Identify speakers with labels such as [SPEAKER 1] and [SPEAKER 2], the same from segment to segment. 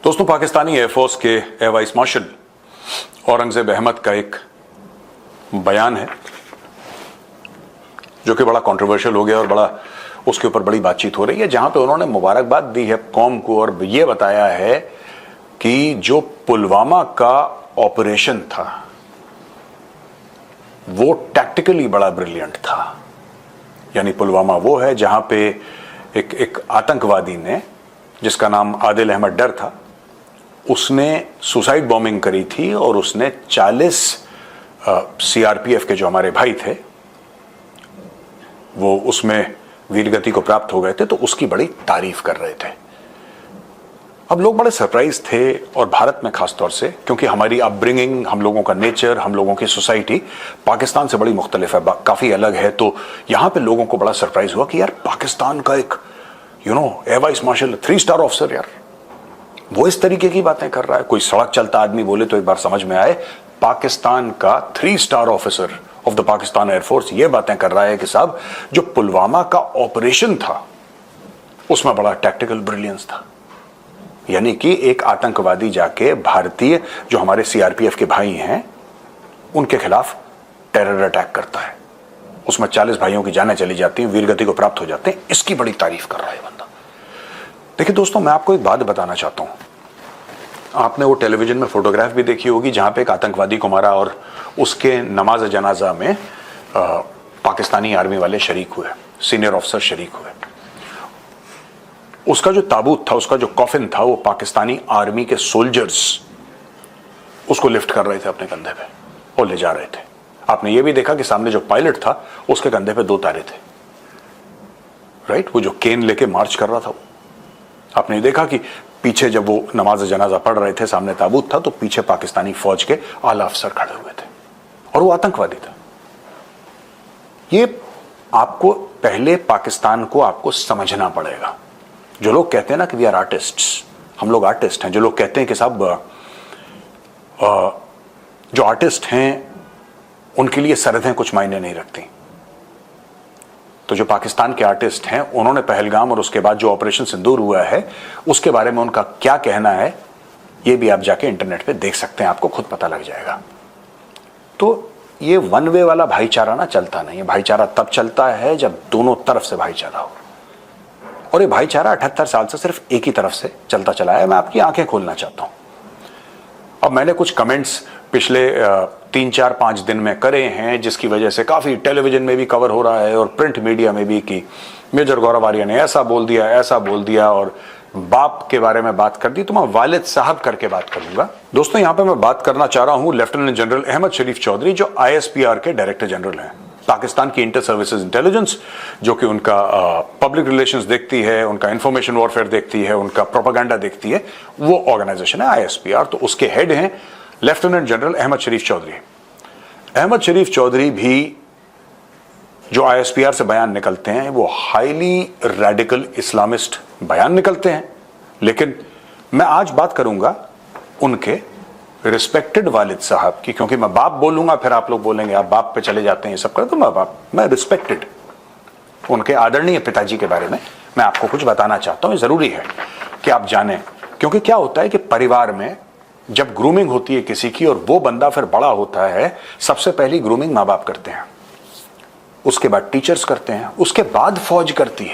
[SPEAKER 1] दोस्तों, पाकिस्तानी एयरफोर्स के air vice marshal Aurangzeb Ahmed का एक बयान है जो कि बड़ा कंट्रोवर्शियल हो गया और बड़ा उसके ऊपर बड़ी बातचीत हो रही है, जहां पे उन्होंने मुबारकबाद दी है कौम को और ये बताया है कि जो पुलवामा का ऑपरेशन था वो टैक्टिकली बड़ा ब्रिलियंट था। यानी पुलवामा वो है जहां पे एक आतंकवादी ने, जिसका नाम आदिल अहमद डर था, उसने सुसाइड बॉम्बिंग करी थी और उसने 40 सीआरपीएफ के जो हमारे भाई थे वो उसमें वीरगति को प्राप्त हो गए थे, तो उसकी बड़ी तारीफ कर रहे थे। अब लोग बड़े सरप्राइज थे, और भारत में खासतौर से, क्योंकि हमारी अपब्रिंगिंग, हम लोगों का नेचर, हम लोगों की सोसाइटी पाकिस्तान से बड़ी मुख्तलिफ है, काफी अलग है। तो यहां पे लोगों को बड़ा सरप्राइज हुआ कि यार पाकिस्तान का एक air vice martial 3 star officer, यार वो इस तरीके की बातें कर रहा है। कोई सड़क चलता आदमी बोले तो एक बार समझ में आए, पाकिस्तान का 3 star officer of the Pakistan air force ये बातें कर रहा है कि साहब जो पुलवामा का ऑपरेशन था उसमें बड़ा टैक्टिकल ब्रिलियंस था। यानी कि एक आतंकवादी जाके भारतीय जो हमारे सीआरपीएफ के भाई हैं उनके खिलाफ टेरर अटैक करता है, उसमें 40 भाइयों की जानें चली जाती हैं, वीरगति को प्राप्त हो जाते हैं। इसकी बड़ी तारीफ कर रहा है बंदा। देखिए दोस्तों, मैं आपको एक बात बताना चाहता हूं। आपने वो टेलीविजन में फोटोग्राफ भी देखी होगी जहां पे एक आतंकवादी को मारा और उसके नमाज जनाजा में पाकिस्तानी आर्मी वाले शरीक हुए, सीनियर ऑफिसर शरीक हुए। उसका जो ताबूत था, उसका जो कॉफिन था, वो पाकिस्तानी आर्मी के सोल्जर्स उसको लिफ्ट कर रहे थे अपने कंधे पे और ले जा रहे थे। आपने ये भी देखा कि सामने जो पायलट था उसके कंधे पे 2 तारे थे, राइट? वो जो केन लेके मार्च कर रहा था। आपने देखा कि पीछे जब वो नमाज जनाजा पढ़ रहे थे, सामने ताबूत था, तो पीछे पाकिस्तानी फौज के आला अफसर खड़े हुए थे और वो आतंकवादी था। ये आपको पहले पाकिस्तान को आपको समझना पड़ेगा। जो लोग कहते हैं ना कि वी आर आर्टिस्ट्स, हम लोग आर्टिस्ट हैं, जो लोग कहते हैं कि साहब जो आर्टिस्ट हैं उनके लिए सरहदें कुछ मायने नहीं रखती, तो जो पाकिस्तान के आर्टिस्ट हैं उन्होंने पहलगाम और उसके बाद जो ऑपरेशन सिंदूर हुआ है उसके बारे में उनका क्या कहना है ये भी आप जाके इंटरनेट पे देख सकते हैं, आपको खुद पता लग जाएगा। तो ये वन वे वाला भाईचारा ना चलता नहीं है। भाईचारा तब चलता है जब दोनों तरफ से भाईचारा हो, और ये भाईचारा 78 साल से सिर्फ एक ही तरफ से चलता चला है। मैं आपकी आंखें खोलना चाहता हूं। अब मैंने कुछ कमेंट्स पिछले 3, 4, 5 दिन में करे हैं, जिसकी वजह से काफी टेलीविजन में भी कवर हो रहा है और प्रिंट मीडिया में भी, कि मेजर गौरव आर्य ने ऐसा बोल दिया और बाप के बारे में बात कर दी। तो मैं वालिद साहब करके बात करूंगा। दोस्तों, यहां पे मैं बात करना चाह रहा हूं लेफ्टिनेंट जनरल अहमद शरीफ चौधरी, जो ISPR के डायरेक्टर जनरल हैं, पाकिस्तान की इंटर सर्विसेज इंटेलिजेंस, जो कि उनका पब्लिक रिलेशंस देखती है, उनका इंफॉर्मेशन वॉरफेयर देखती है, उनका प्रोपेगेंडा देखती है, वो ऑर्गेनाइजेशन है ISPR। तो उसके हेड हैं लेफ्टिनेंट जनरल अहमद शरीफ चौधरी। अहमद शरीफ चौधरी भी जो ISPR से बयान निकलते हैं वो हाईली रेडिकल इस्लामिस्ट बयान निकलते हैं। लेकिन मैं आज बात करूंगा उनके रिस्पेक्टेड वालिद साहब की, क्योंकि मैं बाप बोलूंगा फिर आप लोग बोलेंगे आप बाप पे चले जाते हैं, ये सब कर, तो मैं रिस्पेक्टेड उनके आदरणीय पिताजी के बारे में मैं आपको कुछ बताना चाहता हूं। जरूरी है कि आप जानें, क्योंकि क्या होता है कि परिवार में जब ग्रूमिंग होती है किसी की और वो बंदा फिर बड़ा होता है, सबसे पहली ग्रूमिंग माँ बाप करते हैं, उसके बाद टीचर्स करते हैं, उसके बाद फौज करती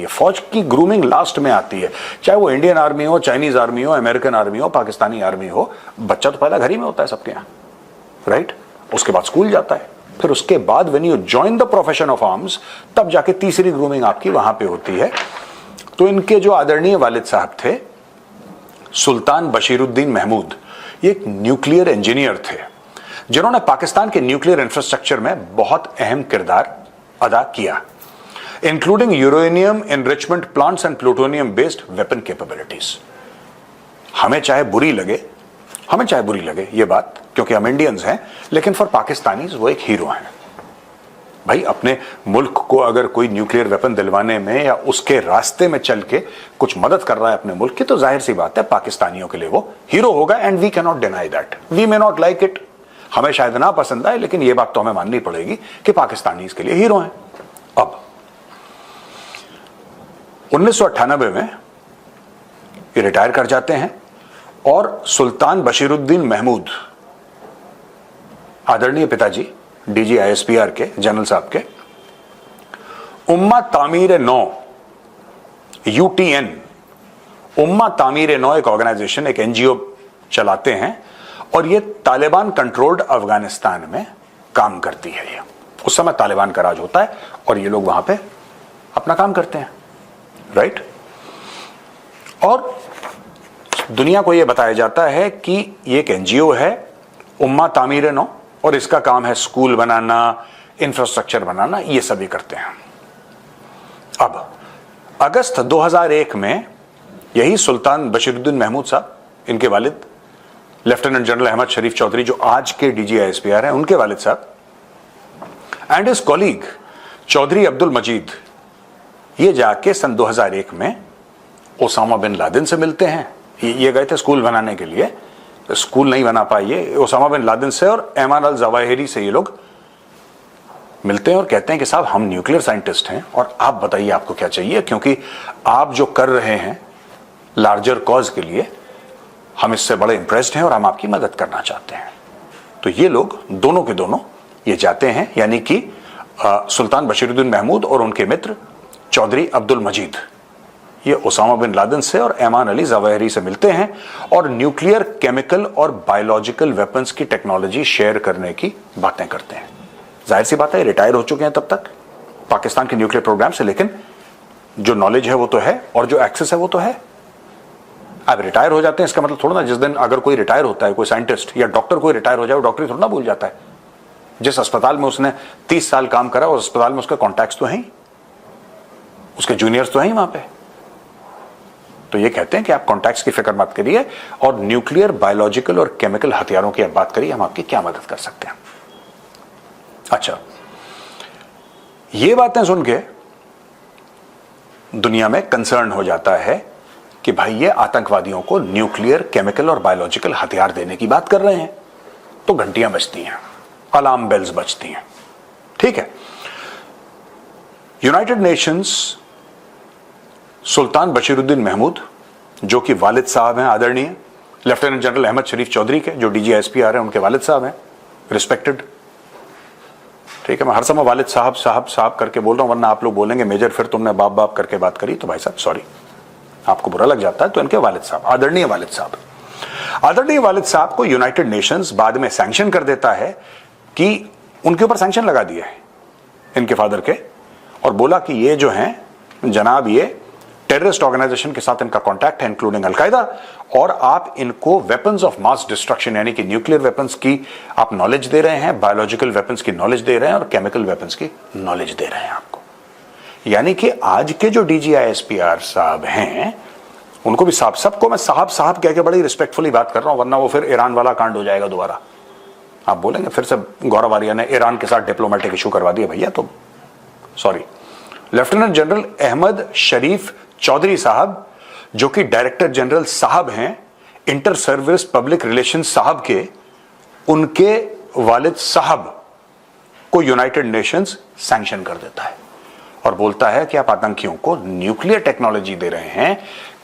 [SPEAKER 1] है, फौज की ग्रूमिंग लास्ट में आती है। चाहे वो इंडियन आर्मी हो, चाइनीज आर्मी हो, अमेरिकन आर्मी हो, पाकिस्तानी आर्मी हो, बच्चा तो पहला घर ही में होता है सबके यहाँ, राइट? उसके बाद स्कूल जाता है, फिर उसके बाद when you join the profession of arms, तब जाके तीसरी ग्रूमिंग आपकी वहां पे होती है। तो इनके जो आदरणीय वालिद साहब थे सुल्तान बशीरुद्दीन महमूद, ये एक न्यूक्लियर इंजीनियर थे, जिन्होंने पाकिस्तान के न्यूक्लियर इंफ्रास्ट्रक्चर में बहुत अहम किरदार अदा किया, including uranium enrichment plants and plutonium based weapon capabilities. हमें चाहे बुरी लगे ये बात, क्योंकि हम इंडियंस हैं, लेकिन फॉर पाकिस्तानीज वो एक हीरो हैं। भाई, अपने मुल्क को अगर कोई न्यूक्लियर वेपन दिलवाने में या उसके रास्ते में चल के कुछ मदद कर रहा है अपने मुल्क की, तो जाहिर सी बात है पाकिस्तानियों के लिए वो हीरो होगा, and we can not deny that. We may not like it, हमें शायद ना पसंद आए, लेकिन ये बात तो हमें माननी पड़ेगी कि पाकिस्तानी इसके लिए हीरो हैं। अब 1998 में ये रिटायर कर जाते हैं और सुल्तान बशीरुद्दीन महमूद, आदरणीय पिताजी डीजी आईएसपीआर के जनरल साहब के, उम्मा तामीर नौ यूटीएन, उम्मा तामीर नौ एक ऑर्गेनाइजेशन, एक एनजीओ चलाते हैं और ये तालिबान कंट्रोल्ड अफगानिस्तान में काम करती है। ये उस समय तालिबान का राज होता है और ये लोग वहां पे अपना काम करते हैं, राइट। और दुनिया को ये बताया जाता है कि ये एक एनजीओ है उम्मा तामीर नौ और इसका काम है स्कूल बनाना, इंफ्रास्ट्रक्चर बनाना, ये सभी करते हैं। अब अगस्त 2001 में यही सुल्तान बशीरुद्दीन महमूद साहब, इनके वालिद लेफ्टिनेंट जनरल अहमद शरीफ चौधरी जो आज के डीजी आईएसपीआर हैं, उनके वालिद साहब and his colleague Chaudhry Abdul Majeed, ये जाके सन 2001 में ओसामा बिन लादेन से मिलते हैं। ये गए थे स्कूल बनाने के लिए, स्कूल नहीं बना पाए ये, ओसामा बिन लादेन से और ऐमान अल जवाहिरी से ये लोग मिलते हैं और कहते हैं कि साहब हम न्यूक्लियर साइंटिस्ट हैं और आप बताइए आपको क्या चाहिए, क्योंकि आप जो कर रहे हैं लार्जर कॉज के लिए हम इससे बड़े इंप्रेस्ड हैं और हम आपकी मदद करना चाहते हैं। तो ये लोग दोनों के दोनों ये जाते हैं, यानी कि सुल्तान बशीरुद्दीन महमूद और उनके मित्र चौधरी अब्दुल मजीद, ये ओसामा बिन लादेन से और ऐमान अली जवाहिरी से मिलते हैं और न्यूक्लियर, केमिकल और बायोलॉजिकल वेपन्स की टेक्नोलॉजी शेयर करने की बातें करते हैं। जाहिर सी बात है रिटायर हो चुके हैं तब तक पाकिस्तान के न्यूक्लियर प्रोग्राम से, लेकिन जो नॉलेज है वो तो है और जो एक्सेस है वो तो है। अब रिटायर हो जाते हैं इसका मतलब थोड़ा ना जिस दिन अगर कोई रिटायर होता है, कोई साइंटिस्ट या डॉक्टर कोई रिटायर हो जाए, वो डॉक्टरी थोड़ा ना भूल जाता है। जिस अस्पताल में उसने 30 साल काम करा उस अस्पताल में उसके कॉन्टैक्ट्स तो हैं, उसके जूनियर्स तो हैं वहां पे। तो ये कहते हैं कि आप कॉन्टैक्ट्स की फिक्र मत करिए और न्यूक्लियर, बायोलॉजिकल और केमिकल हथियारों की आप बात करिए, हम आपकी क्या मदद कर सकते हैं। अच्छा, ये बातें सुन के दुनिया में कंसर्न हो जाता है कि भाई ये आतंकवादियों को न्यूक्लियर, केमिकल और बायोलॉजिकल हथियार देने की बात कर रहे हैं। तो घंटियां बजती हैं, अलार्म बेल्स बजती हैं, ठीक है। यूनाइटेड नेशंस सुल्तान बशीरुद्दीन महमूद, जो कि वालिद साहब हैं आदरणीय लेफ्टिनेंट जनरल अहमद शरीफ चौधरी के, जो डीजी आईएसपीआर हैं, उनके वालिद साहब हैं, रिस्पेक्टेड, ठीक है। मैं हर समय वालिद साहब साहब साहब करके बोल रहा हूं, वरना आप लोग बोलेंगे मेजर फिर तुमने बाप बाप करके बात करी। तो भाई साहब सॉरी, आपको बुरा लग जाता है तो इनके वालिद साहब, आदरणीय वालिद साहब, आदरणीय वालिद साहब को यूनाइटेड नेशंस बाद में सैंक्शन कर देता है कि उनके ऊपर सैंक्शन लगा दिया है इनके फादर के, और बोला कि ये जो हैं जनाब ये टेररिस्ट ऑर्गेनाइजेशन के साथ इनका कॉन्टैक्ट है, इंक्लूडिंग अलकायदा, और आप इनको वेपन्स ऑफ मास डिस्ट्रक्शन यानी कि न्यूक्लियर वेपन्स की आप नॉलेज दे रहे हैं, बायोलॉजिकल वेपन्स की नॉलेज दे रहे हैं और केमिकल वेपन्स की नॉलेज दे रहे हैं आपको। यानी कि आज के जो डीजीआईएसपीआर साहब हैं उनको भी साहब, सबको मैं साहब साहब कह के बड़ी रिस्पेक्टफुली बात कर रहा हूं, वरना वो फिर ईरान वाला कांड हो जाएगा दोबारा। आप बोलेंगे फिर से गौरव आर्या ने ईरान के साथ डिप्लोमेटिक इशू करवा दिया, भैया तो sorry. Lieutenant general Ahmed Sharif Chaudhary साहब, जो कि डायरेक्टर जनरल साहब हैं इंटर सर्विस पब्लिक रिलेशन साहब के, उनके वालिद साहब को यूनाइटेड नेशंस सैंक्शन कर देता है और बोलता है कि आप आतंकियों को न्यूक्लियर टेक्नोलॉजी दे रहे हैं,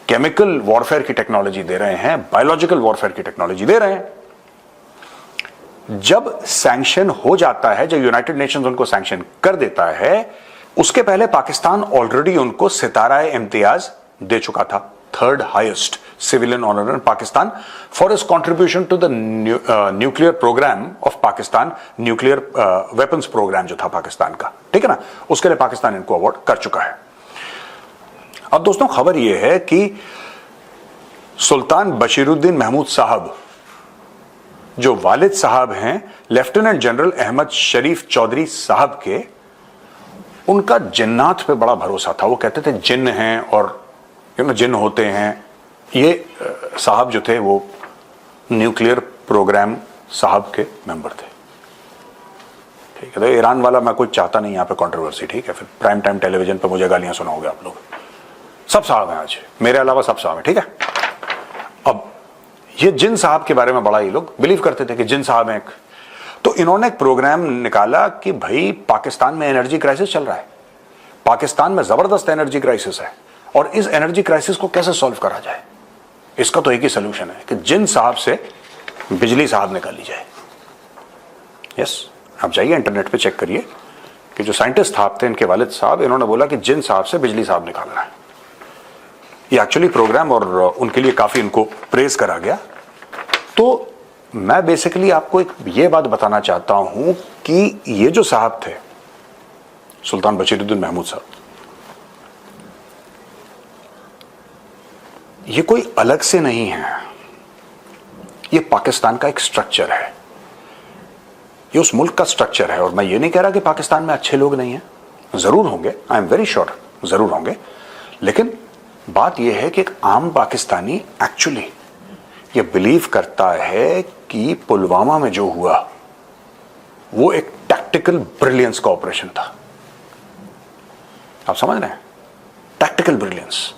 [SPEAKER 1] केमिकल वॉरफेयर की टेक्नोलॉजी दे रहे हैं, बायोलॉजिकल वॉरफेयर की टेक्नोलॉजी दे रहे हैं। जब सैंक्शन हो जाता है, जब यूनाइटेड नेशंस उनको सैंक्शन कर देता है, उसके पहले पाकिस्तान ऑलरेडी उनको सितारा इम्तियाज दे चुका था, third highest civilian honour in Pakistan for his contribution to the nuclear programme of Pakistan, nuclear weapons programme जो था पाकिस्तान का, ठीक है ना, उसके लिए पाकिस्तान इनको अवार्ड कर चुका है। अब दोस्तों खबर यह है कि सुल्तान बशीरुद्दीन महमूद साहब, जो वालिद साहब हैं लेफ्टिनेंट जनरल अहमद शरीफ चौधरी साहब के, उनका जिन्नात पे बड़ा भरोसा था। वो कहते थे जिन्न हैं और जिन्न होते हैं। ये साहब जो थे वो न्यूक्लियर प्रोग्राम साहब के मेंबर थे, ठीक है। तो ईरान वाला मैं कोई चाहता नहीं यहाँ पे कंट्रोवर्सी, ठीक है, फिर प्राइम टाइम टेलीविजन पे मुझे गालियां सुनाओगे आप लोग। सब साहब हैं आज, मेरे अलावा सब साहब हैं, ठीक है। अब ये जिन साहब के बारे में बड़ा ये लोग बिलीव करते थे कि जिन साहब हैं, तो इन्होंने एक प्रोग्राम निकाला कि भाई पाकिस्तान में एनर्जी क्राइसिस चल रहा है, पाकिस्तान में जबरदस्त एनर्जी क्राइसिस है, और इस एनर्जी क्राइसिस को कैसे सॉल्व करा जाए। इसका तो एक ही सोल्यूशन है कि जिन साहब से बिजली साहब निकाली जाए। यस, आप जाइए इंटरनेट पे चेक करिए कि जो साइंटिस्ट साहब थे, इनके वालिद साहब, इन्होंने बोला कि जिन साहब से बिजली साहब निकालना है। ये एक्चुअली प्रोग्राम, और उनके लिए काफी इनको प्रेज करा गया। तो मैं बेसिकली आपको एक ये बात बताना चाहता हूं कि ये जो साहब थे सुल्तान बशीरुद्दीन महमूद साहब, ये कोई अलग से नहीं है, ये पाकिस्तान का एक स्ट्रक्चर है, ये उस मुल्क का स्ट्रक्चर है। और मैं ये नहीं कह रहा कि पाकिस्तान में अच्छे लोग नहीं हैं, जरूर होंगे, आई एम वेरी श्योर जरूर होंगे, लेकिन बात यह है कि एक आम पाकिस्तानी एक्चुअली ये बिलीव करता है कि पुलवामा में जो हुआ वो एक टैक्टिकल ब्रिलियंस का ऑपरेशन था। आप समझ रहे हैं? टैक्टिकल ब्रिलियंस,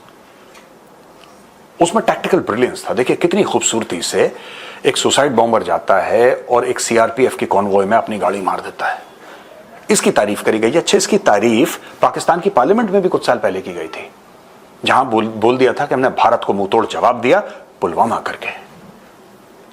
[SPEAKER 1] उसमें टैक्टिकल ब्रिलियंस था। देखिए कितनी खूबसूरती से एक सुसाइड बॉम्बर जाता है और एक सीआरपीएफ की कॉन्वॉय में अपनी गाड़ी मार देता है। इसकी तारीफ करी गई। अच्छा, इसकी तारीफ पाकिस्तान की पार्लियामेंट में भी कुछ साल पहले की गई थी, जहां बोल दिया था कि हमने भारत को मुंह तोड़ जवाब दिया पुलवामा करके।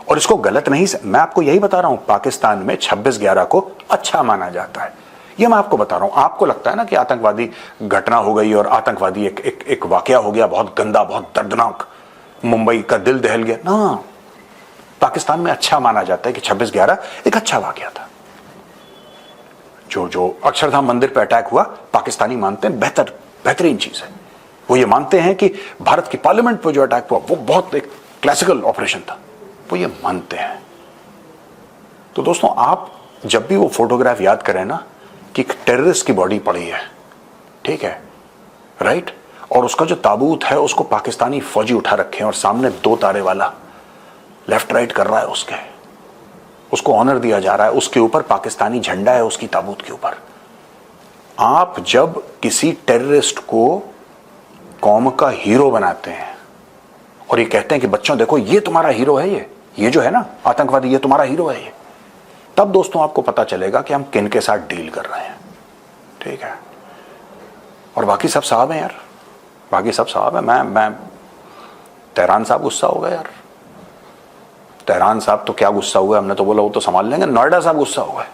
[SPEAKER 1] और इसको गलत नहीं, मैं आपको यही बता रहा हूं, पाकिस्तान में 26/11 को अच्छा माना जाता है। यह मैं आपको बता रहा हूं। आपको लगता है ना कि आतंकवादी घटना हो गई और आतंकवादी एक वाकया हो गया, बहुत गंदा, बहुत दर्दनाक, मुंबई का दिल दहल गया ना। पाकिस्तान में अच्छा माना जाता है कि 26/11 एक अच्छा वाकया था। जो अक्षरधाम मंदिर पर अटैक हुआ, पाकिस्तानी मानते हैं बेहतरीन चीज है। वो ये मानते हैं कि भारत की पार्लियामेंट पर जो अटैक हुआ वो बहुत एक क्लासिकल ऑपरेशन था, वो ये मानते हैं। तो दोस्तों, आप जब भी वो फोटोग्राफ याद करें ना कि एक टेररिस्ट की बॉडी पड़ी है, ठीक है, राइट, और उसका जो ताबूत है उसको पाकिस्तानी फौजी उठा रखे हैं और सामने 2 तारे वाला लेफ्ट राइट कर रहा है, उसको ऑनर दिया जा रहा है, उसके ऊपर पाकिस्तानी झंडा है, उसकी ताबूत के ऊपर। आप जब किसी टेररिस्ट को कौम का हीरो बनाते हैं और ये कहते हैं कि बच्चों देखो ये तुम्हारा हीरो है, ये जो है ना आतंकवादी, ये तुम्हारा हीरो है, ये तब दोस्तों आपको पता चलेगा कि हम किन के साथ डील कर रहे हैं। ठीक है, और बाकी सब साहब हैं यार, बाकी सब साहब हैं। मैं तेहरान साहब गुस्सा हो गए यार, तेहरान साहब तो क्या गुस्सा हुआ, हमने तो बोला वो तो संभाल लेंगे। नोएडा साहब गुस्सा हो गए,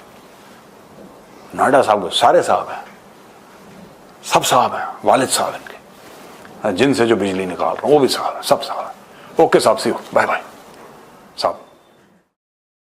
[SPEAKER 1] नोएडा साहब, सारे साहब हैं, सब साहब हैं, वालिद साहब इनके, जिनसे जो बिजली निकाल रहा हूं वो भी साहब है, सब साहब है। ओके साहब, सी यू, बाय बाय साहब।